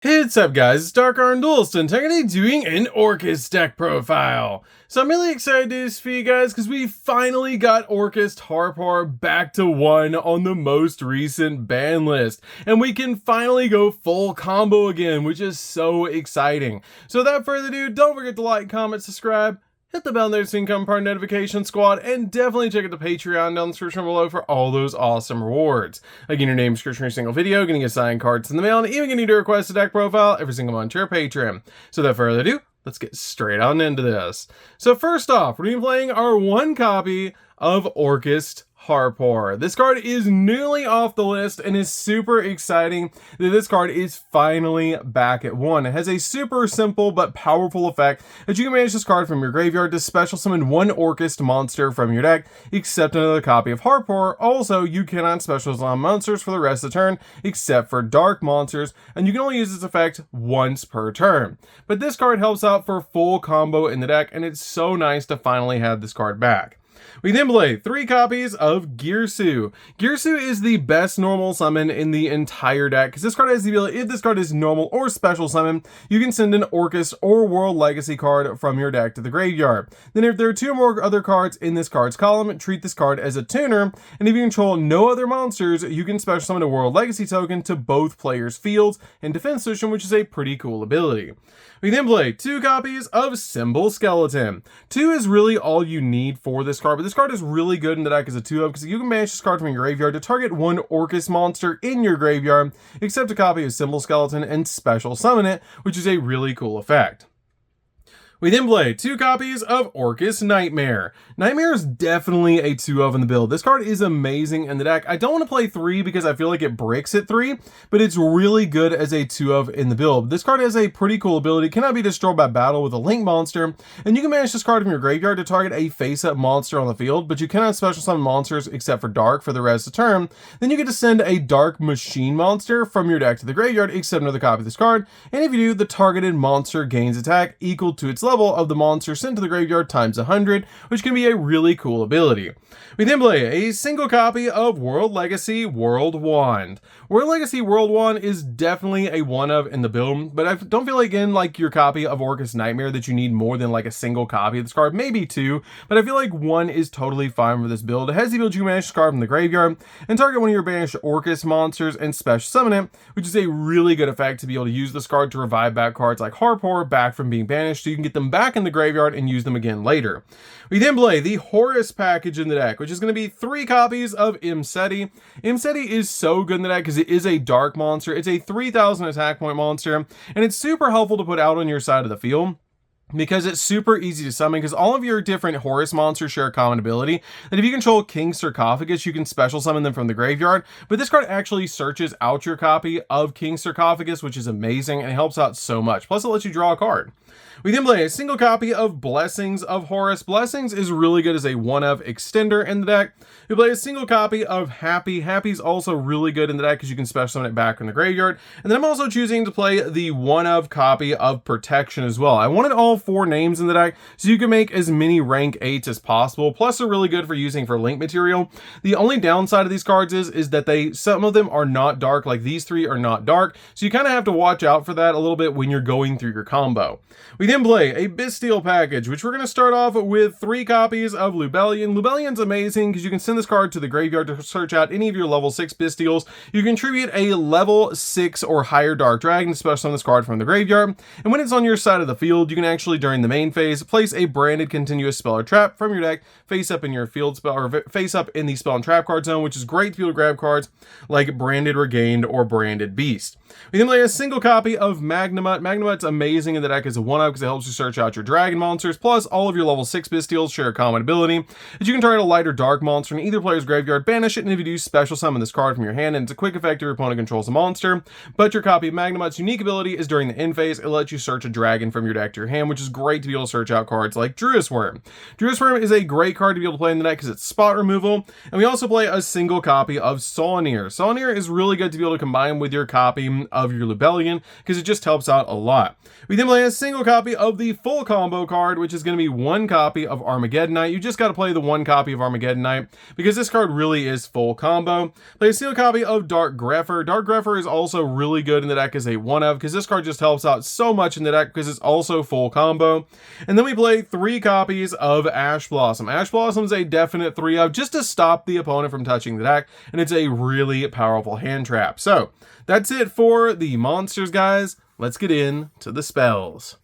Hey, what's up guys, it's DarkArmedDuelist and today doing an Orcust deck profile. So I'm really excited to do this for you guys because we finally got Orcust Harpar back to 1 on the most recent ban list. And we can finally go full combo again, which is so exciting. So without further ado, don't forget to like, comment, subscribe, hit the bell there so you can become part of the notification squad, and definitely check out the Patreon down in the description below for all those awesome rewards. Like in your name, description, every single video, getting assigned cards in the mail, and even getting to request a deck profile every single month to your Patreon. So without further ado, let's get straight on into this. So first off, we're going to be playing our one copy of Orcust Harpar. This card is newly off the list and is super exciting that this card is finally back at 1. It has a super simple but powerful effect that you can manage this card from your graveyard to special summon one Orcust monster from your deck, except another copy of Harpar. Also, you cannot special summon monsters for the rest of the turn, except for dark monsters, and you can only use this effect once per turn. But this card helps out for full combo in the deck, and it's so nice to finally have this card back. We then play 3 copies of Girsu. Girsu is the best normal summon in the entire deck, because this card has the ability, if this card is normal or special summon, you can send an Orcust or World Legacy card from your deck to the graveyard. Then if there are 2 more other cards in this card's column, treat this card as a tuner, and if you control no other monsters, you can special summon a World Legacy token to both players' fields and defense position, which is a pretty cool ability. We then play 2 copies of Symbol Skeleton. 2 is really all you need for this card, but this card is really good in the deck as a 2-of because you can manage this card from your graveyard to target one Orcust monster in your graveyard, except a copy of Symbol Skeleton, and special summon it, which is a really cool effect. We then play 2 copies of Orcust Nightmare. Nightmare is definitely a 2-of in the build. This card is amazing in the deck. I don't want to play 3 because I feel like it bricks at 3, but it's really good as a 2-of in the build. This card has a pretty cool ability, cannot be destroyed by battle with a link monster, and you can manage this card from your graveyard to target a face-up monster on the field, but you cannot special summon monsters except for dark for the rest of the turn. Then you get to send a dark machine monster from your deck to the graveyard, except another copy of this card, and if you do, the targeted monster gains attack equal to its level of the monster sent to the graveyard times 100, which can be a really cool ability. We then play a single copy of World Legacy World Wand. World Legacy World Wand is definitely a 1-of in the build, but I don't feel like in like your copy of Orcust Nightmare that you need more than like a single copy of this card, maybe 2, but I feel like 1 is totally fine for this build. It has the ability to manage this card from the graveyard and target one of your banished Orcust monsters and special summon it, which is a really good effect to be able to use this card to revive back cards like Harpar back from being banished, so you can get them back in the graveyard and use them again later. We then play the Horus package in the deck, which is going to be 3 copies of Imseti. Imseti is so good in the deck because it is a dark monster. It's a 3000 attack point monster, and it's super helpful to put out on your side of the field, because it's super easy to summon, because all of your different Horus monsters share a common ability that if you control King Sarcophagus, you can special summon them from the graveyard, but this card actually searches out your copy of King Sarcophagus, which is amazing and helps out so much. Plus it lets you draw a card. We then play a single copy of Blessings of Horus. Blessings is really good as a 1-of extender in the deck. We play a single copy of Happy. Happy's also really good in the deck because you can special summon it back in the graveyard. And then I'm also choosing to play the 1-of copy of Protection as well. I wanted all 4 names in the deck so you can make as many rank 8s as possible. Plus they're really good for using for link material. The only downside of these cards is that some of them are not dark, like these 3 are not dark. So you kind of have to watch out for that a little bit when you're going through your combo. We then play a Bestial package, which we're going to start off with 3 copies of Lubellion. Lubellion's amazing because you can send this card to the graveyard to search out any of your level 6 Bestials. You contribute a level 6 or higher Dark Dragon to special summon this card from the graveyard, and when it's on your side of the field, you can actually, during the main phase, place a branded continuous spell or trap from your deck face up in your field spell, or face up in the spell and trap card zone, which is great to be able to grab cards like Branded Regained or Branded Beast. We then play a single copy of Magnamut. Magnamut's amazing in the deck as a 1-of because it helps you search out your dragon monsters, plus all of your level 6 Bestials share a common ability that you can target a light or dark monster in either player's graveyard, banish it, and if you do, special summon this card from your hand, and it's a quick effect if your opponent controls a monster. But your copy of Magnamut's unique ability is during the end phase, it lets you search a dragon from your deck to your hand, which which is great to be able to search out cards like Druid's Worm. Druid's Worm is a great card to be able to play in the deck because it's spot removal, and we also play a single copy of Solenier. Solenier is really good to be able to combine with your copy of your Lubellion because it just helps out a lot. We then play a single copy of the full combo card, which is going to be one copy of Armageddonite. You just got to play the one copy of Armageddonite because this card really is full combo. Play a single copy of Dark Grepher. Dark Grepher is also really good in the deck as a one of because this card just helps out so much in the deck because it's also full combo. And then we play 3 copies of Ash Blossom. Ash Blossom is a definite 3 of just to stop the opponent from touching the deck, and it's a really powerful hand trap. So that's it for the monsters, guys. Let's get into the spells.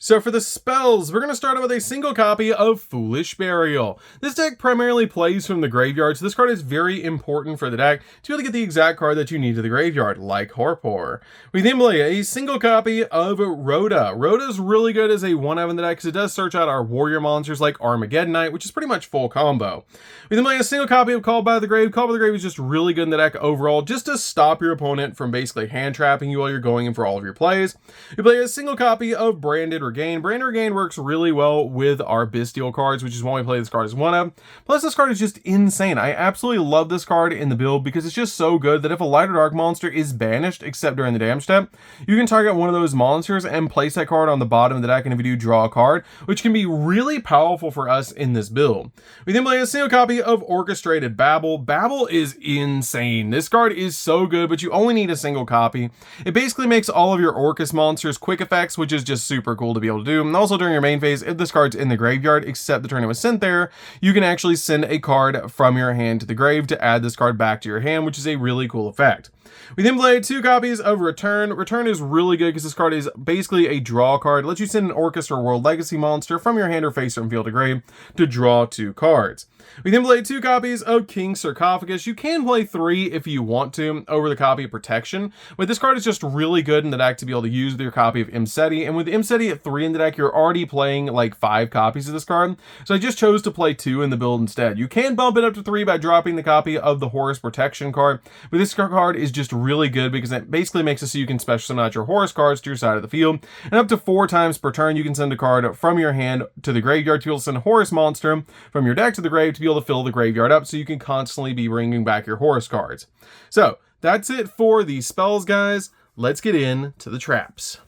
So for the spells, we're going to start out with a single copy of Foolish Burial. This deck primarily plays from the graveyard, so this card is very important for the deck to be able to get the exact card that you need to the graveyard, like Horpor. We then play a single copy of Rhoda. Rhoda is really good as a 1-of in the deck because it does search out our warrior monsters like Armageddonite, which is pretty much full combo. We then play a single copy of Called by the Grave. Called by the Grave is just really good in the deck overall, just to stop your opponent from basically hand trapping you while you're going in for all of your plays. We play a single copy of Branded Regain. Branded Regain works really well with our Bestial cards, which is why we play this card as 1-of. Plus, this card is just insane. I absolutely love this card in the build because it's just so good that if a light or dark monster is banished, except during the damage step, you can target one of those monsters and place that card on the bottom of the deck, and if you do, draw a card, which can be really powerful for us in this build. We then play a single copy of Orchestrated Babel. Babel is insane. This card is so good, but you only need a single copy. It basically makes all of your Orcust monsters quick effects, which is just super cool to be able to do. And also during your main phase, if this card's in the graveyard, except the turn it was sent there, you can actually send a card from your hand to the grave to add this card back to your hand, which is a really cool effect. We then play 2 copies of Return. Return is really good because this card is basically a draw card. It lets you send an Orcust or World Legacy monster from your hand or face from field to grave to draw 2 cards. We then play 2 copies of King Sarcophagus. You can play 3 if you want to over the copy of Protection, but this card is just really good in the deck to be able to use with your copy of Imseti, and with Imseti at 3 in the deck, you're already playing like 5 copies of this card, so I just chose to play 2 in the build instead. You can bump it up to 3 by dropping the copy of the Horus Protection card, but this card is just really good because it basically makes it so you can special summon out your Horus cards to your side of the field, and up to 4 times per turn you can send a card from your hand to the graveyard to be able to send a Horus monster from your deck to the grave to be able to fill the graveyard up so you can constantly be bringing back your Horus cards. So that's it for the spells, guys. Let's get into the traps.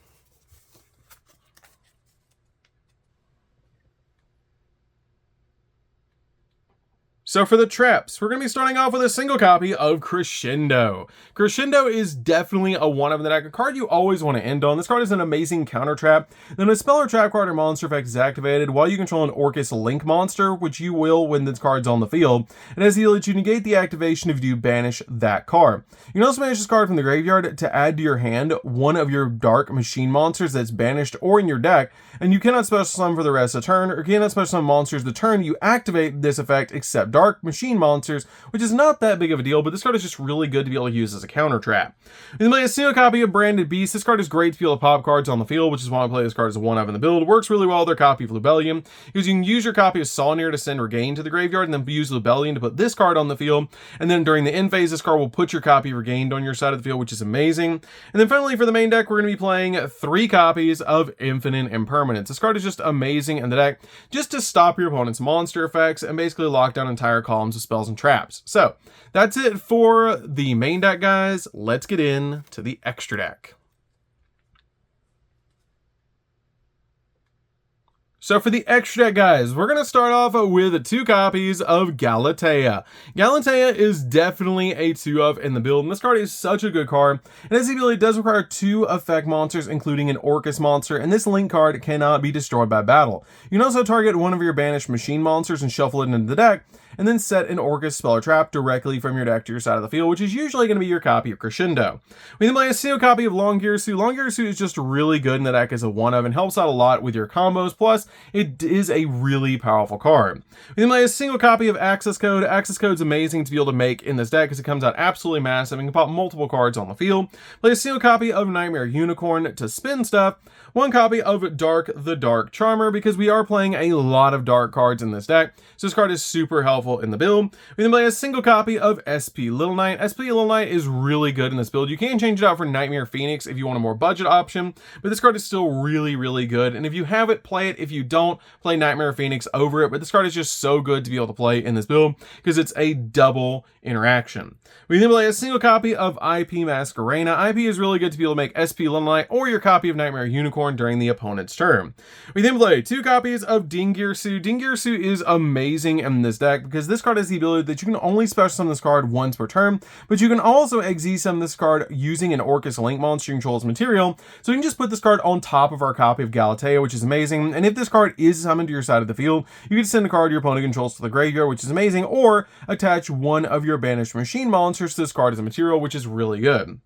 So for the traps, we're going to be starting off with a single copy of Crescendo. Crescendo is definitely a 1-of in the deck, a card you always want to end on. This card is an amazing counter trap. Then a spell or trap card or monster effect is activated while you control an Orcust Link monster, which you will when this card's on the field. It has the ability to negate the activation if you do banish that card. You can also banish this card from the graveyard to add to your hand one of your Dark Machine monsters that's banished or in your deck, and you cannot special summon for the rest of the turn, or cannot special summon monsters the turn you activate this effect except Dark Machine monsters, which is not that big of a deal, but this card is just really good to be able to use as a counter trap. We then play a single copy of Branded Beast. This card is great to be able to pop cards on the field, which is why I play this card as a 1-of in the build. It works really well with their copy of Lubellion, because you can use your copy of Solenier to send Regain to the graveyard, and then use Lubellion to put this card on the field, and then during the end phase, this card will put your copy of Regained on your side of the field, which is amazing. And then finally, for the main deck, we're going to be playing 3 copies of Infinite Impermanence. This card is just amazing in the deck, just to stop your opponent's monster effects and basically lock down entire columns of spells and traps. So that's it for the main deck, guys. Let's get into the extra deck. So for the extra deck, guys, we're going to start off with 2 copies of Galatea. Galatea is definitely a 2-of in the build, and this card is such a good card. And as the ability does require 2 effect monsters, including an Orcust monster, and this link card cannot be destroyed by battle. You can also target one of your banished machine monsters and shuffle it into the deck, and then set an Orcust spell or trap directly from your deck to your side of the field, which is usually going to be your copy of Crescendo. We then play a single copy of Longgear-Su. Longgear-Su is just really good in the deck as a 1-of and helps out a lot with your combos, plus it is a really powerful card. We then play a single copy of Access Code. Access Code is amazing to be able to make in this deck because it comes out absolutely massive and can pop multiple cards on the field. Play a single copy of Nightmare Unicorn to spin stuff. 1 copy of Dark the Dark Charmer because we are playing a lot of dark cards in this deck, so this card is super helpful helpful in the build. We then play a single copy of SP Little Knight. SP Little Knight is really good in this build. You can change it out for Nightmare Phoenix if you want a more budget option, but this card is still really, really good. And if you have it, play it. If you don't, play Nightmare Phoenix over it. But this card is just so good to be able to play in this build because it's a double interaction. We then play a single copy of IP Masquerena. IP is really good to be able to make SP Little Knight or your copy of Nightmare Unicorn during the opponent's turn. We then play 2 copies of Dingirsu. Dingirsu is amazing in this deck because this card has the ability that you can only special summon this card once per turn, but you can also XZ summon this card using an Orcust Link monster you control as material. So you can just put this card on top of our copy of Galatea, which is amazing. And if this card is summoned to your side of the field, you can send a card your opponent controls to the graveyard, which is amazing, or attach one of your banished machine monsters to this card as a material, which is really good.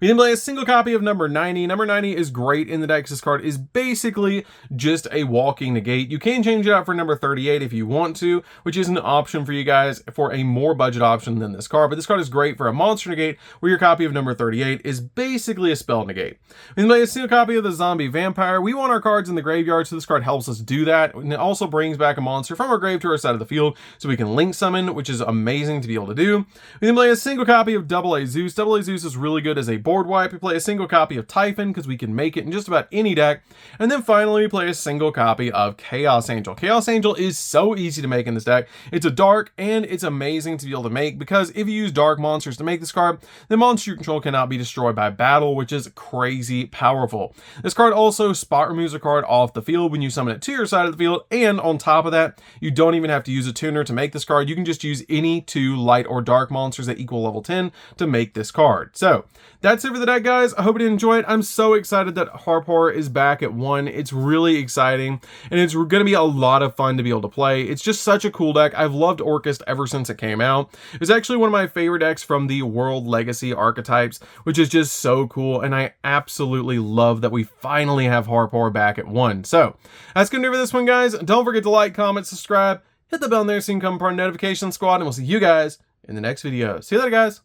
We then play a single copy of number 90. Number 90 is great in the deck because this card is basically just a walking negate. You can change it out for number 38 if you want to, which is an option for you guys for a more budget option than this card. But this card is great for a monster negate where your copy of number 38 is basically a spell negate. We then play a single copy of the Zombie Vampire. We want our cards in the graveyard, so this card helps us do that. And it also brings back a monster from our grave to our side of the field so we can link summon, which is amazing to be able to do. We then play a single copy of Double A Zeus. Double A Zeus is really good as a board wipe. We play a single copy of Typhon because we can make it in just about any deck. And then finally we play a single copy of Chaos Angel. Chaos Angel is so easy to make in this deck. It's a dark and it's amazing to be able to make because if you use dark monsters to make this card, the monster you control cannot be destroyed by battle, which is crazy powerful. This card also spot removes a card off the field when you summon it to your side of the field, and on top of that, you don't even have to use a tuner to make this card. You can just use any 2 light or dark monsters that equal level 10 to make this card. So that's it for the deck, guys. I hope you enjoyed it. I'm so excited that Harpar is back at 1. It's really exciting, and it's going to be a lot of fun to be able to play. It's just such a cool deck. I've loved Orcust ever since it came out. It's actually one of my favorite decks from the World Legacy archetypes, which is just so cool, and I absolutely love that we finally have Harpar back at 1. So that's going to do it for this one, guys. Don't forget to like, comment, subscribe, hit the bell in there so you can become part of the notification squad, and we'll see you guys in the next video. See you later, guys.